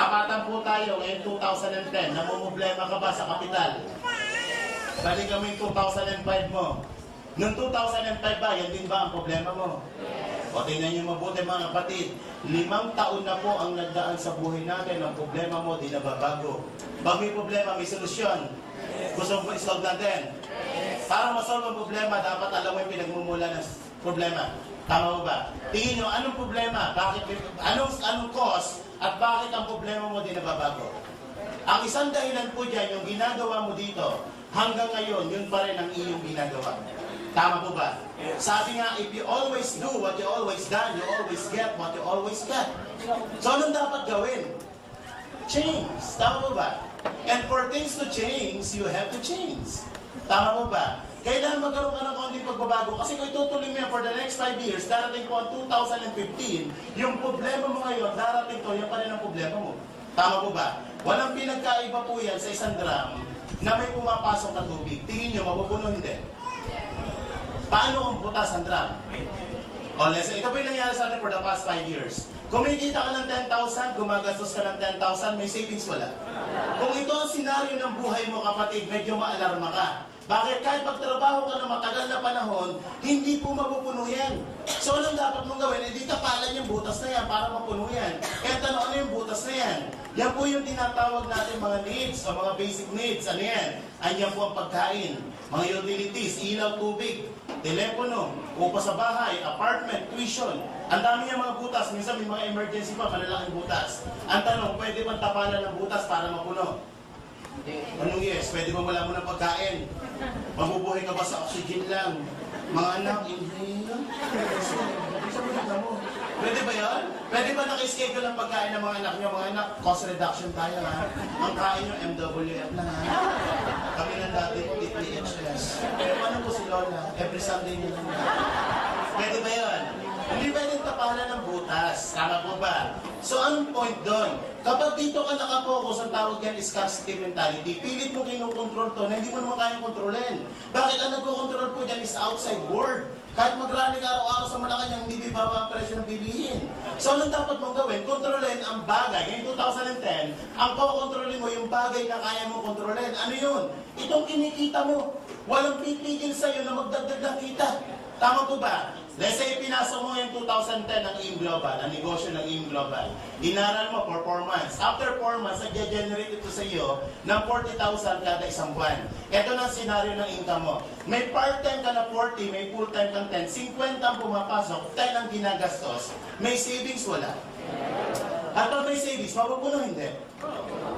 Tapatan po tayo ngayon 2010. Namumblema ka ba sa kapital? Balik kami yung 2005 mo. Noong 2005 ba, yan din ba ang problema mo? O tingnan niyo mabuti mga kapatid, 5 taon na po ang nagdaan sa buhay natin. Ang problema mo, di nababago. Pag may problema, may solusyon. Gusto mo isolve natin? Para masolve ang problema, dapat alam mo yung pinagmumula ng problema. Tama mo ba? Tingin nyo, anong problema? Anong cause? At bakit ang problema mo di nababago? Ang isang dahilan po dyan, yung ginagawa mo dito, hanggang ngayon, yun pa rin ang iyong ginagawa. Tama po ba? Sabi nga, if you always do what you always done, you always get what you always get. So, anong dapat gawin? Change. Tama po ba? And for things to change, you have to change. Tama po ba? Kailangan magkaroon ka ng konting pagbabago. Kasi kung itutuloy mo yan for the next 5 years, darating po ang 2015, yung problema mo ngayon, darating to, yan pa rin ang problema mo. Tama po ba? Walang pinagkaiba po yan sa isang drum na may pumapasok na tubig. Tingin nyo, mapupuno hindi. Paano kung butas ang drum? O, listen, ito po yung nangyari sa atin for the past 5 years. Kumikita ka ng 10,000, gumagastos ka ng 10,000, may savings wala. Kung ito ang senaryo ng buhay mo, kapatid, medyo maalarma ka. Bakit? Kahit pagtrabaho ka na matagal na panahon, hindi po mapupuno yan. So, anong dapat mong gawin? Hindi tapalan yung butas na yan para mapuno yan. Kaya tanong, ano yung butas na yan? Yan po yung tinatawag natin mga needs o mga basic needs. Ano yan? Anyan po ang pagkain, mga utilities, ilaw, tubig, telepono, upa sa bahay, apartment, tuition. Ang dami niya mga butas. Minsan may mga emergency pa, malalaking butas. Ang tanong, pwede bang tapalan ng butas para mapuno? Anong yes? Pwede ba wala mo ng pagkain? Mabubuhay ka ba sa oxygen lang? Mga anak, inhale. Pwede ba yan? Pwede ba naki-schedule ang pagkain ng mga anak nyo? Mga anak, cost reduction tayo ha. Ang kain nyo, MWF lang ha. Kami na dati, DPHS. Pero ano po si Lola? Every Sunday nyo lang. Pwede ba yan? Hindi pwedeng tapalan ng butas. Tama po ba? So, anong point doon? Kapag dito ka nakapokus, ang tawag yan is scarcity mentality. Pilit mo kinukontrol to na hindi mo naman kayang kontrolin. Bakit ang nagkocontrol po dyan is outside world? Kahit mag-running araw-araw sa Malacanang, hindi bibaba ang presyo ng bilihin. So, anong dapat mong gawin? Kontrolin ang bagay. Ngayon 2010, ang kukontrolin mo yung bagay na kaya mong kontrolin. Ano yun? Itong kinikita mo. Walang pipigil sa'yo na magdagdag ng kita. Tama po ba? Let's say, pinasok mo yung 2010 ng AIM Global, ang negosyo ng AIM Global. Inaral mo for 4 months. After 4 months, nag-generate ito sa iyo ng 40,000 kada isang buwan. Ito na ang senaryo ng income mo. May part-time ka na 40, may full-time kang 10. 50 ang pumapasok, 10 ang ginagastos. May savings, wala. At pag may savings, mapupuno hindi.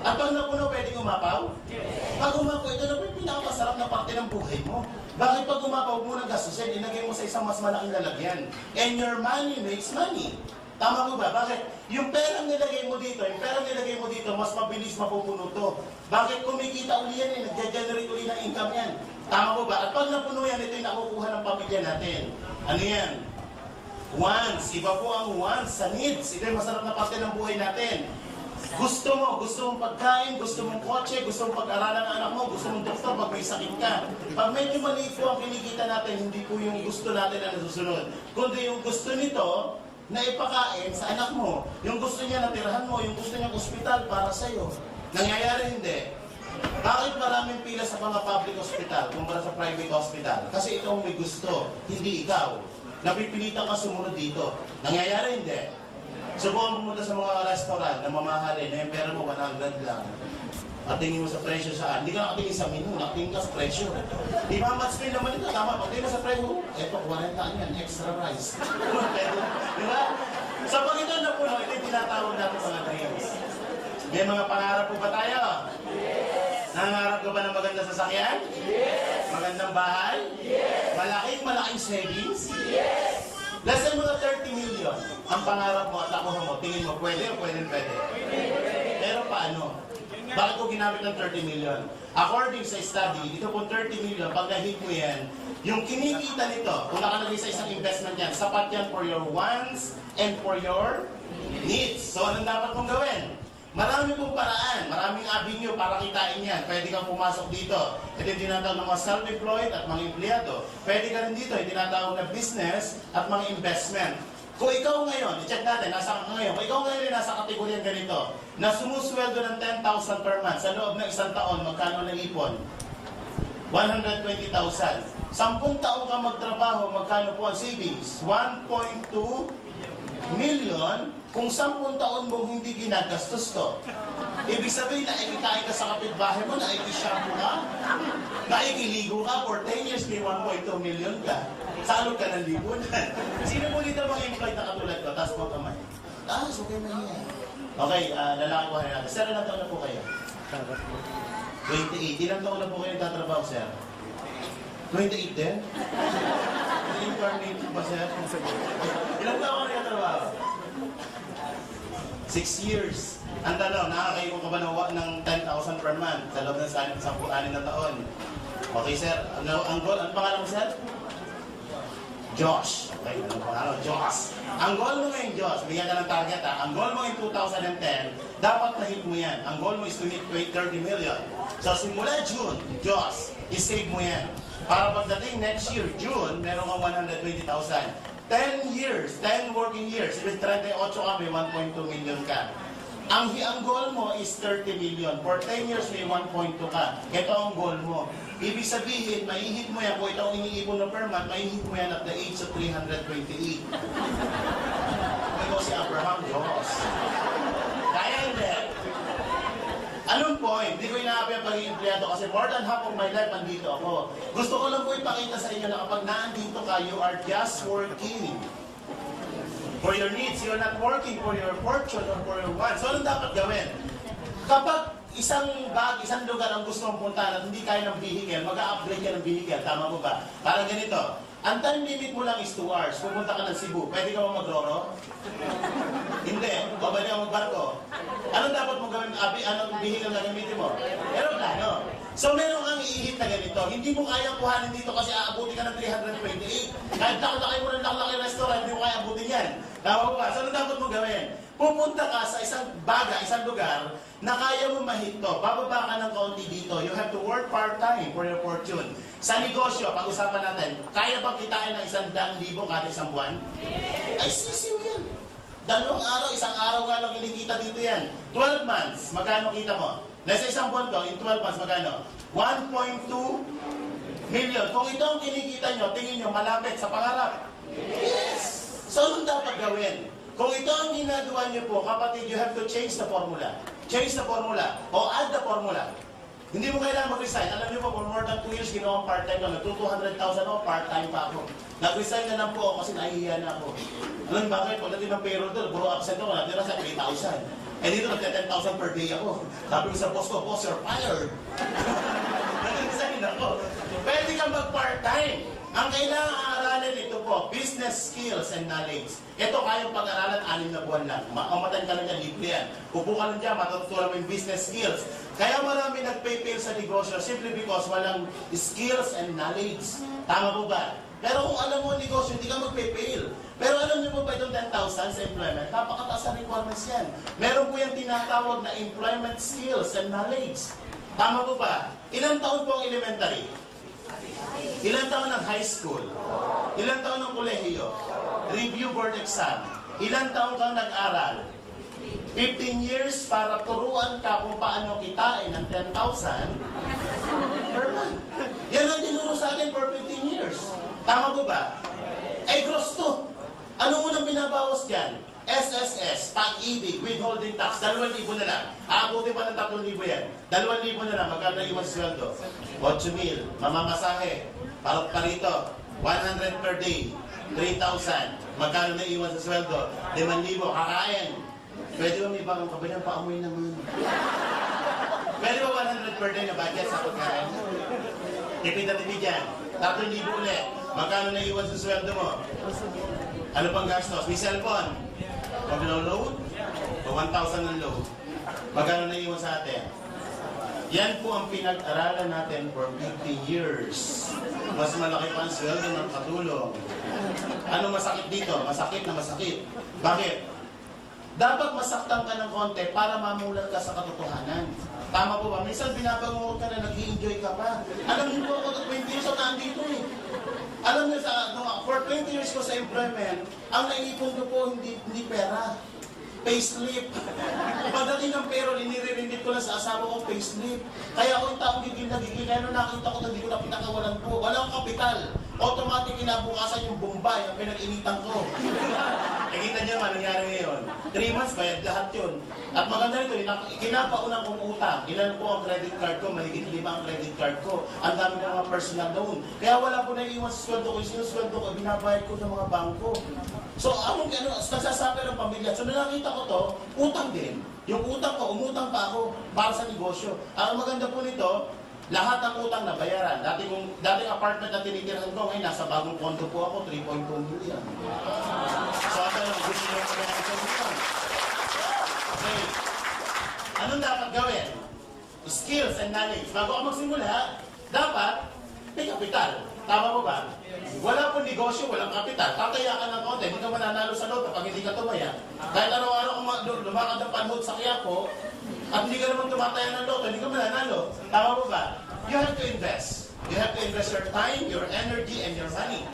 At pag napuno, pwedeng umapaw? Pag umapaw, ito na po yung pinakamasarap na parte ng buhay mo. Bakit pag umapaw mo ng gastusin, ilagay mo sa isang mas malaking lalagyan? And your money makes money. Tama mo ba? Bakit? Yung perang nilagay mo dito, mas mabilis mapupuno to. Bakit kumikita uli yan eh? Nag-generate uli ng income yan. Tama mo ba? At pag napuno yan, ito yung nakukuha ng pamilya natin. Ano yan? Wants. Iba po ang wants sa needs. Ito yung masarap na parte ng buhay natin. Gusto mong pagkain, gusto mong kotse, gusto mong pag-aralan ng anak mo, gusto mong doktor pag may sakit ka. Pag medyo maliit po ang kinikita natin, hindi po yung gusto natin na nasusunod. Kundi yung gusto nito na ipakain sa anak mo, yung gusto niya na tirahan mo, yung gusto niya ospital para sa'yo. Nangyayari hindi. Bakit maraming pila sa mga public hospital kumpara sa private hospital? Kasi ito ang may gusto, hindi ikaw. Napipilitan ka sumunod dito. Nangyayari hindi. Subukan pumunta sa mga restaurant na mamahalin, na yung pera mo 100 lang. At tingin mo sa presyo saan. Hindi ka nakatingin sa menu, nakatingin ka sa presyo. Di ba, match meal naman ito, tama. Pag tingin mo sa presyo, eto, 40 yan, extra rice. Di ba? Sa pag ito na puno, ito yung tinatawag natin mga dreams. May mga pangarap po ba tayo? Yes! Nangarap ka ba ng magandang sasakyan? Yes! Magandang bahay? Yes! Malaking savings? Yes! Less than mga 30 million ang pangarap mo at nakuha mo. Tingin mo, pwede o pwede? Pero paano? Bakit ko ginamit ng 30 million? According sa study, dito po 30 million, pag na-hit mo yan, yung kinikita nito, kung nakalagay sa isang investment yan, sapat yan for your wants and for your needs. So, anong dapat mong gawin? Marami pong paraan, maraming avenue para kitain yan. Pwede kang pumasok dito. Ito yung tinatawag ng mga self-employed at mga empleyado. Pwede ka rin dito, yung tinatawag na business at mga investment. Kung ikaw ngayon, i-check natin, nasa ngayon, kung ikaw ngayon ay nasa kategoryang ganito, na sumusweldo ng 10,000 per month sa loob ng isang taon, magkano ng ipon? 120,000. 10 taon ka magtrabaho, magkano po ang savings? 1.2 million kung 10 taon mong hindi ginagastos to. Ibig sabihin na ikikain ka sa kapitbahay mo, na ikishampoo ka, na ikiligo ka, for 10 years may 1.2 million ka. Salot ka ng lipunan. Sino mo dito mga employed na katulad ko? Taas mo kamay. Taas, okay mahiya. Okay, lalaki ko natin. Sir, ilang taon na po kayo? 28. Ilang taon na po kayo nagtatrabaho, sir? 28 din? Incarnate ba, sir? Ilang taon ka nagtatrabaho? 6 years. Ang tanong, nakakayo ka ba ng 10,000 per month sa loob ng 10 na taon? Okay, sir. Ang goal, ang pangalan mo, sir? Josh. Okay, anong pangalan? Josh. Ang goal mo ngayon, Josh, bigyan ka ng target ha. Ang goal mo in 2010, dapat na-hit mo yan. Ang goal mo is to hit 30 million. So, simula June, Josh, i-save mo yan. Para pagdating next year, June, meron kang 120,000. 10 years, 10 working years. Ibig 38 ka, may 1.2 million ka. Ang goal mo is 30 million. For 10 years, may 1.2 ka. Ito ang goal mo. Ibig sabihin, maihit mo yan, kung ito ang iniipon na per month, maihit mo yan at the age of 328. Ito si Abraham Diyos. Kaya hindi. Anong point? Hindi ko inaapi ang pagiging empleyado kasi more than half of my life andito ako. Gusto ko lang po ipakita sa inyo na kapag naandito ka, you are just working. For your needs, you're not working for your fortune or for your wants. So, anong dapat gawin? Kapag isang lugar ang gusto mong puntahan at hindi kaya ng vehicle, mag-a-upgrade ka ng vehicle. Tama mo ba? Parang ganito. Ang time limit mo lang is 2 hours. Pupunta ka ng Cebu. Pwede ka ba mag-roro? Hindi. O pwede ka magbarko? Anong dapat mo gawin? Anong vehicle na gamitin mo? Aeroplano. So meron kang iihit na ganito. Hindi mo kaya kuhanin dito kasi aabuti ka ng 328. Kahit laki mo ng laki restaurant, hindi mo kaya abutin yan. Tama mo ba? So ano dapat mo gawin? Pupunta ka sa isang isang lugar na kaya mo mahito. Bababa ka ng kaunti dito. You have to work part-time for your fortune. Sa negosyo, pag-usapan natin, kaya bang kitain ng 100,000 kada isang buwan? Ay, sisiw yan. 2 araw, 1 araw nga lang kinikita dito yan. 12 months, magkano kita mo? Nasa isang buwan to, in 12 months, magkano? 1.2 million. Kung ito ang kinikita nyo, tingin nyo, malapit sa pangarap. Yes! So, anong dapat gawin? Kung ito ang ginagawa nyo po, kapatid, you have to change the formula. Change the formula. O add the formula. Hindi mo kailangan mag-resign. Alam niyo po, for more than 2 years, ginawa part-time ko. Nag-200,000 ako, part-time pa ako. Nag-resign na lang po ako kasi nahihiya na ako. Alam niyo bakit? Pagdating ng payroll doon, puro absent ako, natira sa 3,000. Eh dito, nagka-10,000 per day ako. Sabi ko sa boss ko, boss, you're fired. Nag-resign ako. Pwede kang mag-part-time. Ang kailangan aralin ito po, business skills and knowledge. Ito kayang pag-aralan 6 na buwan lang. Makamatan ka lang yan, libre yan. Upo ka lang dyan, matututunan mo yung business skills. Kaya marami nag-pay-fail sa negosyo simply because walang skills and knowledge. Tama po ba? Pero kung alam mo ang negosyo, hindi ka mag-pay-fail. Pero alam niyo po ba itong 10,000 sa employment? Napakataas sa requirements yan. Meron po yung tinatawag na employment skills and knowledge. Tama po ba? Ilang taon po ang elementary? Ilang taon ng high school? Ilang taon ng kolehiyo? Review board exam? Ilang taon kang nag-aral? 15 years para turuan ka kung paano kitain ng 10,000 per month. Yan ang tinuro sa atin for 15 years. Tama po ba? Eh, gross to. Ano mo nang binabawas dyan? SSS, pag-ibig, withholding tax, 2,000 na lang. Aabutin pa ng 3,000 yan. 2,000 na lang, magkano na iwan sa sweldo? 8,000. Mamamasahe, parito, 100 per day, 3,000. Magkano na iwan sa sweldo? 5,000, kakain. Pwede ba may bagong kabanyan, paamoy naman. Pwede ba 100 per day na budget sa pagkain? Tipid na tipid yan. 3,000 ulit. Magkano na iwan sa sweldo mo? Ano pang gastos? May cellphone. Pag load, 1,000 ang load. Magkano na iwan sa atin? Yan po ang pinag-aralan natin for 15 years. Mas malaki pa ang sweldo ng katulong. Ano masakit dito? Masakit na masakit. Bakit? Dapat masaktan ka ng konti para mamulat ka sa katotohanan. Tama po ba? Minsan binabangungot ka na nag-i-enjoy ka pa. Alam niyo po ako, 20 years ako nandito eh. Alam niyo, for 20 years ko sa employment, ang naipon ko po hindi pera. Payslip. Pagdating ng payroll, inire-remit ko lang sa asawa ko, payslip. Kaya ako yung taong gigil na gigil. Kaya nung nakita ko na hindi ko na pinakawalan po. Walang kapital. Automatic kinabukasan yung Bombay, ang pinag-initan ko. Nakita niyo naman, nangyari ngayon. 3 months, bayad lahat yun. At maganda nito, kinapaunang kong utang. Ilan po ang credit card ko, mahigit 5 ang credit card ko. Ang dami ng mga personal loan. Kaya wala po naiiwan sa sweldo ko. Yung sweldo ko, binabayad ko sa mga bangko. So, nagsasabi ng pamilya. So, nakita ko to, utang din. Yung utang ko, umutang pa ako para sa negosyo. Ang maganda po nito, lahat ng utang na bayaran. Dating apartment na tinitirahan ko, ngayon nasa bagong condo po ako, 3.2 million. So, ito lang, gusto nyo ko ng isang utang. Okay. Anong dapat gawin? Skills and knowledge. Bago ako magsimula, dapat may kapital. Tama mo ba? Wala po negosyo, walang kapital. Tataya ka ng konti, hindi ka mananalo sa loto pag hindi ka tumaya. Kahit araw-araw kung lumakad ang panhod sa Quiapo, at hindi ka naman tumataya ng loto, hindi ka mananalo. Tama mo ba? You have to invest. You have to invest your time, your energy, and your money.